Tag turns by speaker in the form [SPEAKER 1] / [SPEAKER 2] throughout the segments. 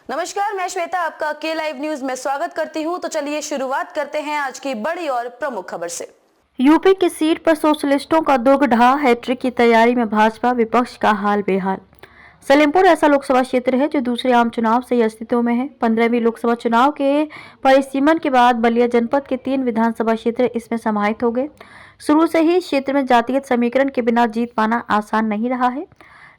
[SPEAKER 1] नमस्कार, मैं श्वेता आपका के लाइव न्यूज में स्वागत करती हूं। तो चलिए शुरुआत करते हैं आज की बड़ी और प्रमुख खबर से।
[SPEAKER 2] यूपी की सीट पर सोशलिस्टों का दुर्ग ढहा, हैट्रिक की तैयारी में भाजपा, विपक्ष का हाल बेहाल। सलेमपुर ऐसा लोकसभा क्षेत्र है जो दूसरे आम चुनाव से ही अस्तित्व में है। 15वीं लोकसभा चुनाव के परिसीमन के बाद बलिया जनपद के 3 विधानसभा क्षेत्र इसमें समाहित हो गए। शुरू से ही क्षेत्र में जातिगत समीकरण के बिना जीत पाना आसान नहीं रहा है।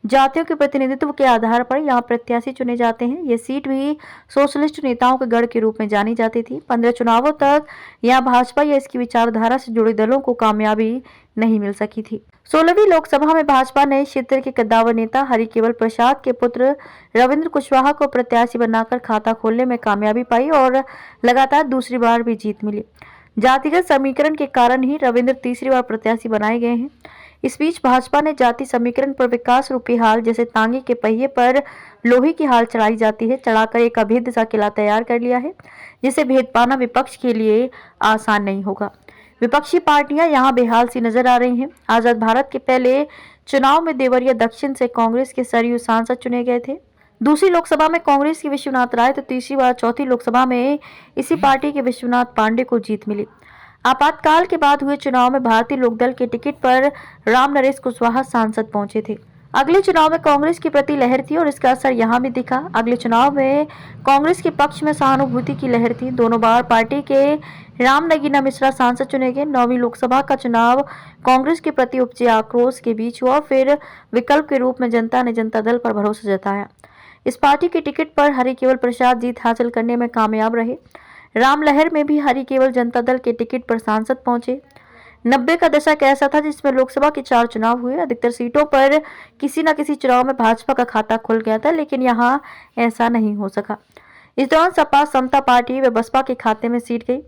[SPEAKER 2] जातियों के प्रतिनिधित्व के आधार पर यहाँ प्रत्याशी चुने जाते हैं। ये सीट भी सोशलिस्ट नेताओं के गढ़ के रूप में जानी जाती थी। 15 चुनावों तक यहाँ भाजपा या इसकी विचारधारा से जुड़े दलों को कामयाबी नहीं मिल सकी थी। 16वीं लोकसभा में भाजपा ने क्षेत्र के कद्दावर नेता हरिकेवल प्रसाद के पुत्र रविंद्र कुशवाहा को प्रत्याशी बनाकर खाता खोलने में कामयाबी पाई और लगातार दूसरी बार भी जीत मिली। जातिगत समीकरण के कारण ही रविंद्र तीसरी बार प्रत्याशी बनाए गए हैं। इस बीच भाजपा ने जाति समीकरण पर विकास रूपी हाल, जैसे तांगे के पहिए पर लोहे की हाल चढ़ाई जाती है, चढ़ाकर एक अभेद्य सा किला तैयार कर लिया है, जिसे भेद पाना विपक्ष के लिए आसान नहीं होगा। विपक्षी पार्टियां यहां बेहाल सी नजर आ रही हैं। आजाद भारत के पहले चुनाव में देवरिया दक्षिण से कांग्रेस के सरयू सांसद चुने गए थे। दूसरी लोकसभा में कांग्रेस के विश्वनाथ राय तो तीसरी बार चौथी लोकसभा में इसी पार्टी के विश्वनाथ पांडे को जीत मिली। आपातकाल के बाद हुए चुनाव में भारतीय लोकदल के टिकट पर राम नरेश कुशवाहा सांसद पहुंचे थे। अगले चुनाव में कांग्रेस की प्रति लहर थी और इसका असर यहां भी दिखा। अगले चुनाव में कांग्रेस के पक्ष में सहानुभूति की लहर थी। दोनों बार पार्टी के राम नगीना मिश्रा सांसद चुने गए। 9वीं लोकसभा का चुनाव कांग्रेस के प्रति उपजे आक्रोश के बीच हुआ। फिर विकल्प के रूप में जनता ने जनता दल पर भरोसा जताया। इस पार्टी के टिकट पर हरिकेवल प्रसाद जीत हासिल करने में कामयाब रहे। राम लहर में भी हरिकेवल जनता दल के टिकट पर सांसद पहुंचे। 90 का दशक ऐसा था जिसमें लोकसभा के 4 चुनाव हुए। अधिकतर सीटों पर किसी न किसी चुनाव में भाजपा का खाता खुल गया था, लेकिन यहां ऐसा नहीं हो सका। इस दौरान सपा समता पार्टी व बसपा के खाते में सीट गई।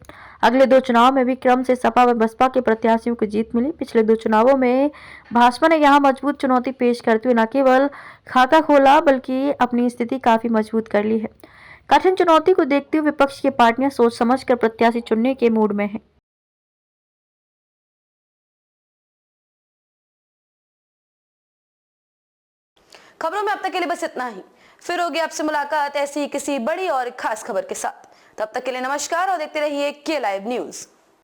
[SPEAKER 2] अगले 2 चुनाव में भी क्रम से सपा व बसपा के प्रत्याशियों को जीत मिली। पिछले 2 चुनावों में भाजपा ने यहां मजबूत चुनौती पेश करते हुए न केवल खाता खोला बल्कि अपनी स्थिति काफी मजबूत कर ली है। कठिन चुनौती को देखते हुए विपक्ष की पार्टियां सोच समझकर प्रत्याशी चुनने के मूड में हैं।
[SPEAKER 1] खबरों में अब तक के लिए बस इतना ही। फिर होगी आपसे मुलाकात ऐसी किसी बड़ी और खास खबर के साथ। तब तक के लिए नमस्कार और देखते रहिए के लाइव न्यूज।